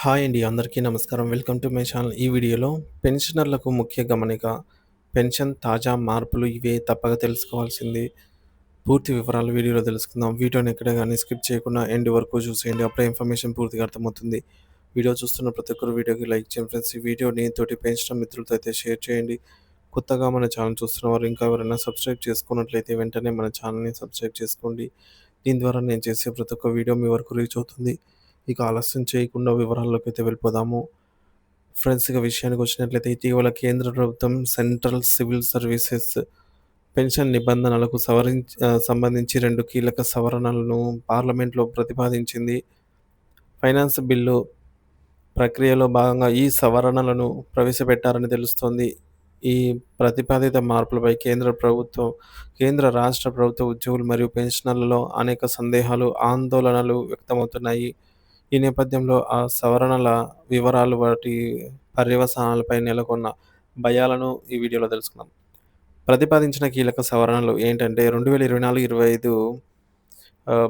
Hi అండి. అందరికీ నమస్కారం. Welcome to my channel. ఈ వీడియోలో పెన్షనర్లకు ముఖ్య గమనిక, పెన్షన్ తాజా మార్పులు ఇవే తప్పక తెలుసుకోవాల్సింది. పూర్తి వివరాలు వీడియోలో తెలుసుకుందాం. వీడియోని ఎక్కడ గాని స్కిప్ చేయకుండా ఎండ్ వరకు చూసేయండి. అప్పుడే ఇన్ఫర్మేషన్ పూర్తిగా అర్థమవుతుంది. వీడియో చూస్తున్న ప్రతి ఒక్కరు వీడియోకి లైక్ చేయండి ఫ్రెండ్స్. ఈ వీడియోని తోటి పెన్షనర్ మిత్రులతో అయితే షేర్ చేయండి. కొత్తగా మన ఛానల్ చూస్తున్న వారు ఇంకా ఎవరైనా సబ్స్క్రైబ్ చేసుకున్నట్లయితే వెంటనే మన ఛానల్‌ని సబ్స్క్రైబ్ చేసుకోండి. దీని ద్వారా నేను చేసే ప్రతి ఒక్క వీడియో మీ వరకు రీచ్ అవుతుంది. ఇక ఆలస్యం చేయకుండా వివరాల్లోకైతే వెళ్ళిపోదాము. ఫ్రెండ్స్ ఇక విషయానికొచ్చినట్లయితే ఇటీవల కేంద్ర ప్రభుత్వం సెంట్రల్ సివిల్ సర్వీసెస్ పెన్షన్ నిబంధనలకు సంబంధించి 2 కీలక సవరణలను పార్లమెంట్‌లో ప్రతిపాదించింది. ఫైనాన్స్ బిల్లు ప్రక్రియలో భాగంగా ఈ సవరణలను ప్రవేశపెట్టారని తెలుస్తోంది. ఈ ప్రతిపాదిత మార్పులపై కేంద్ర, రాష్ట్ర ప్రభుత్వ ఉద్యోగులు మరియు పెన్షనర్లలో అనేక సందేహాలు, ఆందోళనలు వ్యక్తమవుతున్నాయి. ఈ నేపథ్యంలో ఆ సవరణల వివరాలు, వాటి పర్యవసానాలపై నెలకొన్న భయాలను ఈ వీడియోలో తెలుసుకుందాం. ప్రతిపాదించిన కీలక సవరణలు ఏంటంటే 2024, 25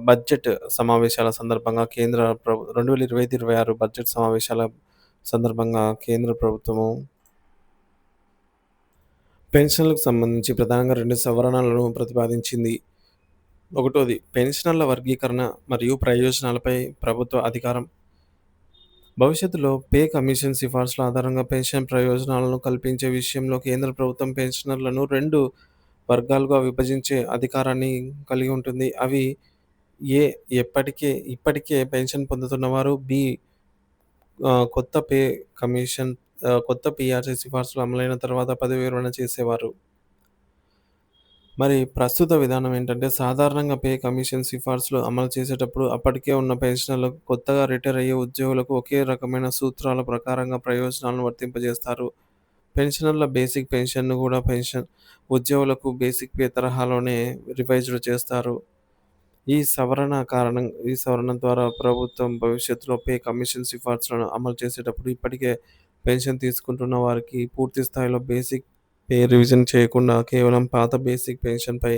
బడ్జెట్ సమావేశాల సందర్భంగా 2025, 26 బడ్జెట్ సమావేశాల సందర్భంగా కేంద్ర ప్రభుత్వము పెన్షన్‌లకు సంబంధించి ప్రధానంగా 2 సవరణలను ప్రతిపాదించింది. ఒకటోది పెన్షనర్ల వర్గీకరణ మరియు ప్రయోజనాలపై ప్రభుత్వ అధికారం. భవిష్యత్తులో పే కమిషన్ సిఫార్సుల ఆధారంగా పెన్షన్ ప్రయోజనాలను కల్పించే విషయంలో కేంద్ర ప్రభుత్వం పెన్షనర్లను 2 వర్గాలుగా విభజించే అధికారాన్ని కలిగి ఉంటుంది. అవి ఏ ఇప్పటికే పెన్షన్ పొందుతున్నవారు. కొత్త పే కమిషన్ కొత్త పీఆర్‌సీ సిఫార్సులు అమలైన తర్వాత పదవి విరమణ చేసేవారు. మరి ప్రస్తుత విధానం ఏంటంటే, సాధారణంగా పే కమిషన్ సిఫార్సులు అమలు చేసేటప్పుడు అప్పటికే ఉన్న పెన్షనర్లకు, కొత్తగా రిటైర్ అయ్యే ఉద్యోగులకు ఒకే రకమైన సూత్రాల ప్రకారంగా ప్రయోజనాలను వర్తింపజేస్తారు. పెన్షనర్ల బేసిక్ పెన్షన్‌ను కూడా ఉద్యోగులకు బేసిక్ పే తరహాలోనే రివైజ్డ్ చేస్తారు. ఈ సవరణ ద్వారా ప్రభుత్వం భవిష్యత్తులో పే కమిషన్ సిఫార్సులను అమలు చేసేటప్పుడు ఇప్పటికే పెన్షన్ తీసుకుంటున్న వారికి పూర్తి స్థాయిలో బేసిక్ పే రివిజన్ చేయకుండా కేవలం పాత బేసిక్ పెన్షన్‌పై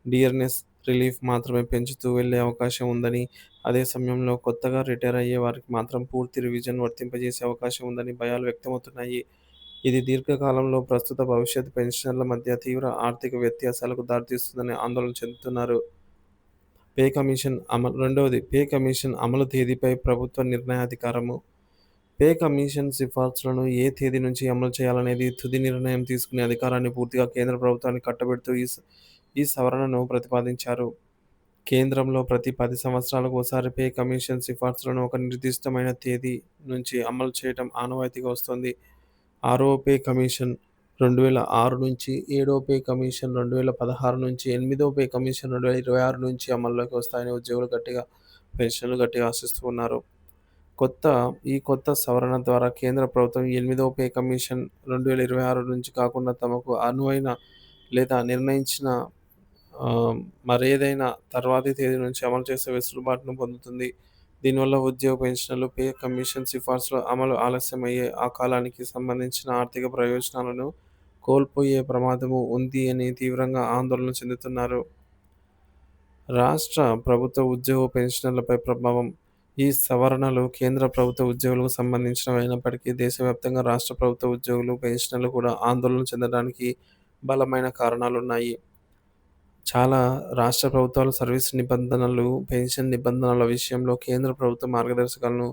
డియర్‌నెస్ రిలీఫ్ మాత్రమే పెంచుతూ వెళ్ళే అవకాశం ఉందని, అదే సమయంలో కొత్తగా రిటైర్ అయ్యే వారికి మాత్రం పూర్తి రివిజన్ వర్తింపజేసే అవకాశం ఉందని భయాలు వ్యక్తమవుతున్నాయి. ఇది దీర్ఘకాలంలో ప్రస్తుత, భవిష్యత్ పెన్షనర్ల మధ్య తీవ్ర ఆర్థిక వ్యత్యాసాలకు దారితీస్తుందని ఆందోళన చెందుతున్నారు. రెండవది పే కమిషన్ అమలు తేదీపై ప్రభుత్వ నిర్ణయాధికారము. పే కమిషన్ సిఫార్సులను ఏ తేదీ నుంచి అమలు చేయాలనేది తుది నిర్ణయం తీసుకునే అధికారాన్ని పూర్తిగా కేంద్ర ప్రభుత్వానికి కట్టబెడుతూ ఈ సవరణను ప్రతిపాదించారు. కేంద్రంలో ప్రతి 10 సంవత్సరాలకు ఓసారి పే కమిషన్ సిఫార్సులను ఒక నిర్దిష్టమైన తేదీ నుంచి అమలు చేయటం ఆనవాయితీగా వస్తోంది. 6వ పే కమిషన్ 2006 నుంచి, 7వ పే కమిషన్ 2016 నుంచి, 8వ పే కమిషన్ 2026 నుంచి అమల్లోకి వస్తాయని ఉద్యోగులు పెన్షనర్లు గట్టిగా ఆశిస్తూ ఉన్నారు. కొత్త సవరణ ద్వారా కేంద్ర ప్రభుత్వం 8వ పే కమిషన్ 2026 నుంచి కాకుండా తమకు అనువైన లేదా నిర్ణయించిన మరేదైనా తర్వాతి తేదీ నుంచి అమలు చేసే వెసులుబాటును పొందుతుంది. దీనివల్ల పెన్షనర్లు పే కమిషన్ సిఫార్సుల అమలు ఆలస్యమయ్యే ఆ కాలానికి సంబంధించిన ఆర్థిక ప్రయోజనాలను కోల్పోయే ప్రమాదము ఉంది అని తీవ్రంగా ఆందోళన చెందుతున్నారు. రాష్ట్ర ప్రభుత్వ పెన్షనర్లపై ప్రభావం. ఈ సవరణలు కేంద్ర ప్రభుత్వ ఉద్యోగులకు సంబంధించినవి అయినప్పటికీ దేశవ్యాప్తంగా రాష్ట్ర ప్రభుత్వ ఉద్యోగులు, పెన్షనర్లు కూడా ఆందోళన చెందడానికి బలమైన కారణాలున్నాయి. చాలా రాష్ట్ర ప్రభుత్వాలు సర్వీస్ నిబంధనలు, పెన్షన్ నిబంధనల విషయంలో కేంద్ర ప్రభుత్వ మార్గదర్శకాలను,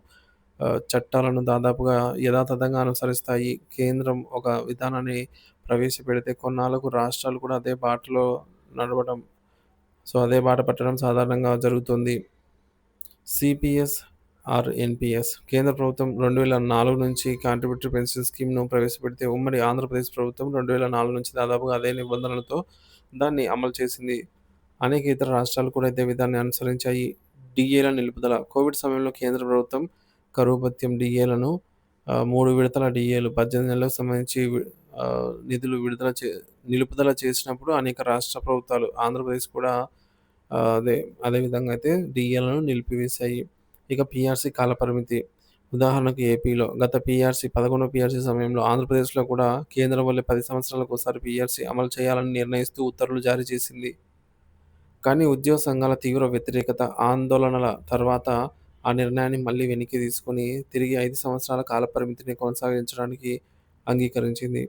చట్టాలను దాదాపుగా యథాతథంగా అనుసరిస్తాయి. కేంద్రం ఒక విధానాన్ని ప్రవేశపెడితే కొన్నాళ్లకు రాష్ట్రాలు కూడా నడవడం అదే బాట పట్టడం సాధారణంగా జరుగుతుంది. సిపిఎస్ ఎన్‌పిఎస్ కేంద్ర ప్రభుత్వం 2004 నుంచి కాంట్రిబ్యూటరీ పెన్షన్ స్కీమ్‌ను ప్రవేశపెడితే, ఉమ్మడి ఆంధ్రప్రదేశ్ ప్రభుత్వం 2004 నుంచి దాదాపుగా అదే నిబంధనలతో దాన్ని అమలు చేసింది. అనేక ఇతర రాష్ట్రాలు కూడా ఇదే విధాన్ని అనుసరించాయి. డీఏల నిలుపుదల. కోవిడ్ సమయంలో కేంద్ర ప్రభుత్వం కరువు భత్యం డీఏలను 3 విడతల డీఏలు 18 నెలలకు సంబంధించి నిధులు నిలుపుదల చేసినప్పుడు అనేక రాష్ట్ర ప్రభుత్వాలు, ఆంధ్రప్రదేశ్ కూడా అదే విధంగా అయితే డీఏలను నిలిపివేశాయి. ఇక పీఆర్సీ కాలపరిమితి. ఉదాహరణకు ఏపీలో గత 11వ పీఆర్సీ సమయంలో ఆంధ్రప్రదేశ్‌లో కూడా కేంద్రం వల్లే 10 సంవత్సరాలకోసారి పీఆర్సీ అమలు చేయాలని నిర్ణయిస్తూ ఉత్తర్వులు జారీ చేసింది. కానీ ఉద్యోగ సంఘాల తీవ్ర వ్యతిరేకత, ఆందోళనల తర్వాత ఆ నిర్ణయాన్ని మళ్ళీ వెనక్కి తీసుకొని తిరిగి 5 సంవత్సరాల కాలపరిమితిని కొనసాగించడానికి అంగీకరించింది.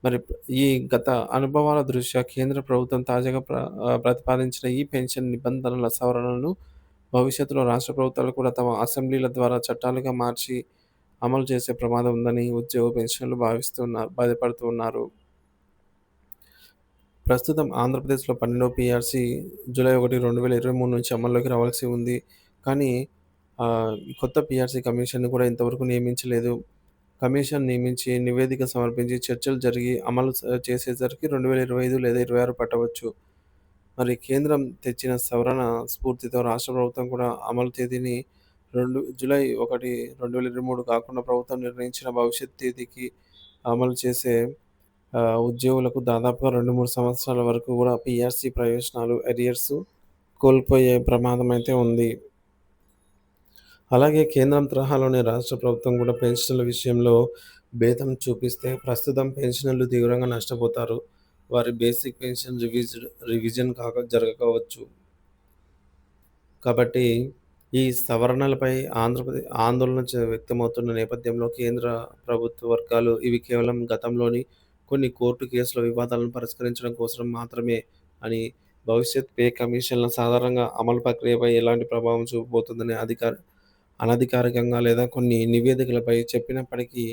మరి ఈ గత అనుభవాల దృష్ట్యా కేంద్ర ప్రభుత్వం తాజాగా ప్రతిపాదించిన ఈ పెన్షన్ నిబంధనల సవరణలను భవిష్యత్తులో రాష్ట్ర ప్రభుత్వాలు కూడా తమ అసెంబ్లీల ద్వారా చట్టాలుగా మార్చి అమలు చేసే ప్రమాదం ఉందని ఉద్యోగ పెన్షనర్లు బాధపడుతూ ఉన్నారు. ప్రస్తుతం ఆంధ్రప్రదేశ్‌లో 12వ పీఆర్సీ జూలై 1, 2023 నుంచి అమల్లోకి రావాల్సి ఉంది. కానీ కొత్త పీఆర్సీ కమిషన్‌ని కూడా ఇంతవరకు నియమించలేదు. కమిషన్ నియమించి, నివేదిక సమర్పించి, చర్చలు జరిగి, అమలు చేసేసరికి 2025 లేదా 26 పట్టవచ్చు. మరి కేంద్రం తెచ్చిన సవరణ స్ఫూర్తితో రాష్ట్ర ప్రభుత్వం కూడా అమలు తేదీని జూలై 1, 2023 కాకుండా ప్రభుత్వం నిర్ణయించిన భవిష్యత్ తేదీకి అమలు చేసే ఉద్యోగులకు దాదాపుగా 2, 3 సంవత్సరాల వరకు కూడా పీఆర్సీ ప్రయోజనాలు, అరియర్స్ కోల్పోయే ప్రమాదం అయితే ఉంది. అలాగే కేంద్రం తరహాలోనే రాష్ట్ర ప్రభుత్వం కూడా పెన్షన్ల విషయంలో భేదం చూపిస్తే ప్రస్తుతం పెన్షనర్లు తీవ్రంగా నష్టపోతారు. వారి బేసిక్ పెన్షన్ రివిజన్ జరగకపోవచ్చు. కాబట్టి ఈ సవరణలపై ఆందోళన వ్యక్తమవుతున్న నేపథ్యంలో కేంద్ర ప్రభుత్వ వర్గాలు ఇవి కేవలం గతంలోని కొన్ని కోర్టు కేసుల వివాదాలను పరిష్కరించడం కోసం మాత్రమే అని, భవిష్యత్ పే కమిషన్ల సాధారణంగా అమలు ప్రక్రియపై ఎలాంటి ప్రభావం చూపబోతుందని అనధికారికంగా లేదా కొన్ని నివేదికలపై చెప్పినప్పటికీ,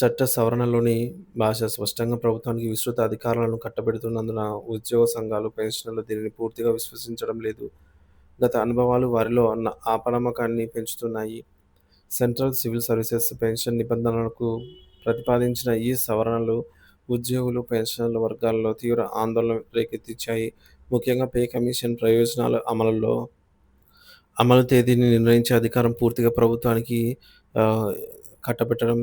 చట్ట సవరణలోని భాష స్పష్టంగా ప్రభుత్వానికి విస్తృత అధికారాలను కట్టబెడుతున్నందున ఉద్యోగ సంఘాలు, పెన్షనర్లు దీనిని పూర్తిగా విశ్వసించడం లేదు. గత అనుభవాలు వారిలో అపనమ్మకాన్ని పెంచుతున్నాయి. సెంట్రల్ సివిల్ సర్వీసెస్ పెన్షన్ నిబంధనలకు ప్రతిపాదించిన ఈ సవరణలు ఉద్యోగులు, పెన్షనర్ల వర్గాల్లో తీవ్ర ఆందోళన రేకెత్తించాయి. ముఖ్యంగా పే కమిషన్ ప్రయోజనాల అమలు తేదీని నిర్ణయించే అధికారం పూర్తిగా ప్రభుత్వానికి కట్టబెట్టడం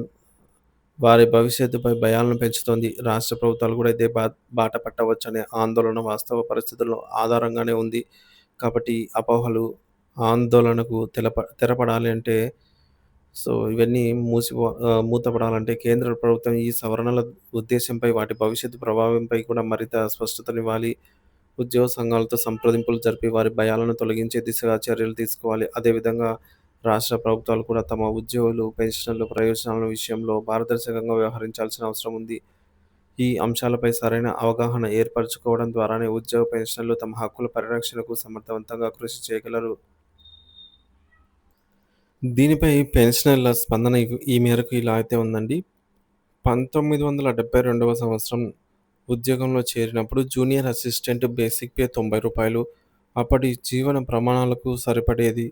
వారి భవిష్యత్తుపై భయాలను పెంచుతోంది. రాష్ట్ర ప్రభుత్వాలు కూడా ఇదే బాట పట్టవచ్చనే ఆందోళన వాస్తవ పరిస్థితుల్లో ఆధారంగానే ఉంది. కాబట్టి అపోహలు, ఆందోళనకు తెరపడాలి అంటే ఇవన్నీ మూతపడాలంటే కేంద్ర ప్రభుత్వం ఈ సవరణల ఉద్దేశ్యంపై, వాటి భవిష్యత్తు ప్రభావంపై కూడా మరింత స్పష్టతనివ్వాలి. ఉద్యోగ సంఘాలతో సంప్రదింపులు జరిపి వారి భయాలను తొలగించే దిశగా చర్యలు తీసుకోవాలి. అదేవిధంగా రాష్ట్ర ప్రభుత్వాలు కూడా తమ ఉద్యోగులు, పెన్షనర్ల ప్రయోజనాల విషయంలో పారదర్శకంగా వ్యవహరించాల్సిన అవసరం ఉంది. ఈ అంశాలపై సరైన అవగాహన ఏర్పరచుకోవడం ద్వారానే ఉద్యోగ పెన్షనర్లు తమ హక్కుల పరిరక్షణకు సమర్థవంతంగా కృషి చేయగలరు. దీనిపై పెన్షనర్ల స్పందన ఈ మేరకు ఇలా అయితే ఉందండి. 1972వ సంవత్సరం ఉద్యోగంలో చేరినప్పుడు జూనియర్ అసిస్టెంట్ బేసిక్ పే రూ. 90. అప్పటి జీవన ప్రమాణాలకు సరిపడేది.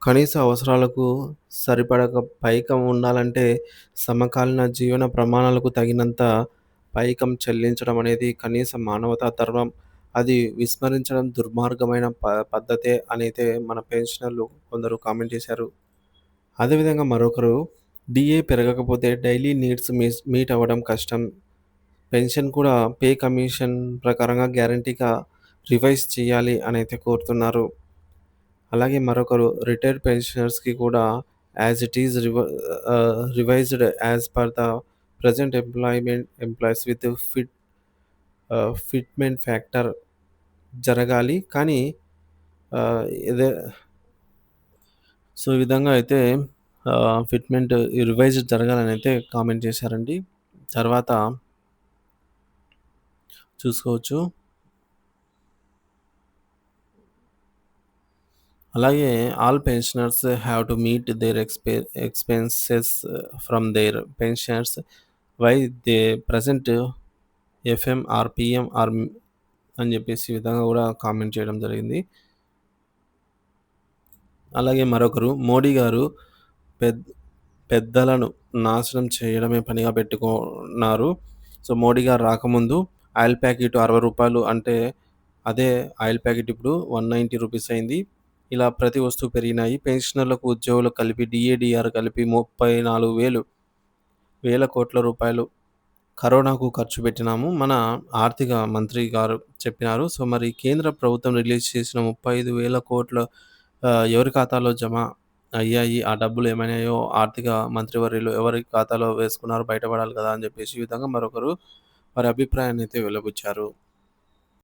కనీస అవసరాలకు సరిపడక పైకం ఉండాలంటే సమకాలీన జీవన ప్రమాణాలకు తగినంత పైకం చెల్లించడం అనేది కనీస మానవతా ధర్మం. అది విస్మరించడం దుర్మార్గమైన పద్ధతే అనైతే మన పెన్షనర్లు కొందరు కామెంట్ చేశారు. అదేవిధంగా మరొకరు, డీఏ పెరగకపోతే డైలీ నీడ్స్ మీట్ అవ్వడం కష్టం. పెన్షన్ కూడా పే కమిషన్ ప్రకారంగా గ్యారంటీగా రివైజ్ చేయాలి అనైతే కోరుతున్నారు. అలాగే మరొకరు, రిటైర్డ్ పెన్షనర్స్‌కి కూడా as it is revised as per the present employees with fitment factor జరగాలి. కానీ ఇదే ఈ విధంగా అయితే ఫిట్‌మెంట్ రివైజ్డ్ జరగాలని అయితే కామెంట్ చేశారండి. తర్వాత చూసుకోవచ్చు. అలాగే all pensioners have to meet their expenses from their pensioners why they present FM or PM or అని చెప్పేసి ఈ విధంగా కూడా కామెంట్ చేయడం జరిగింది. అలాగే మరొకరు, మోడీ గారు పెద్దలను నాశనం చేయడమే పనిగా పెట్టుకున్నారు. మోడీ గారు రాకముందు ఆయిల్ ప్యాకెట్ రూ. 60 అంటే అదే ఆయిల్ ప్యాకెట్ ఇప్పుడు రూ. 190 అయింది. ఇలా ప్రతి వస్తువు పెరిగినాయి. పెన్షనర్లకు, ఉద్యోగులకు కలిపి డీఏ కలిపి 34,000 కోట్ల రూపాయలు కరోనాకు ఖర్చు పెట్టినాము. మన ఆర్థిక మంత్రి గారు చెప్పినారు. మరి కేంద్ర ప్రభుత్వం రిలీజ్ చేసిన 35,000 కోట్ల ఎవరి ఖాతాలో జమ అయ్యాయి, ఆ డబ్బులు ఏమైనాయో ఆర్థిక మంత్రివర్యులు ఎవరి ఖాతాలో వేసుకున్నారో బయటపడాలి కదా అని చెప్పేసి ఈ విధంగా మరొకరు వారి అభిప్రాయాన్ని అయితే వెలిబుచ్చారు.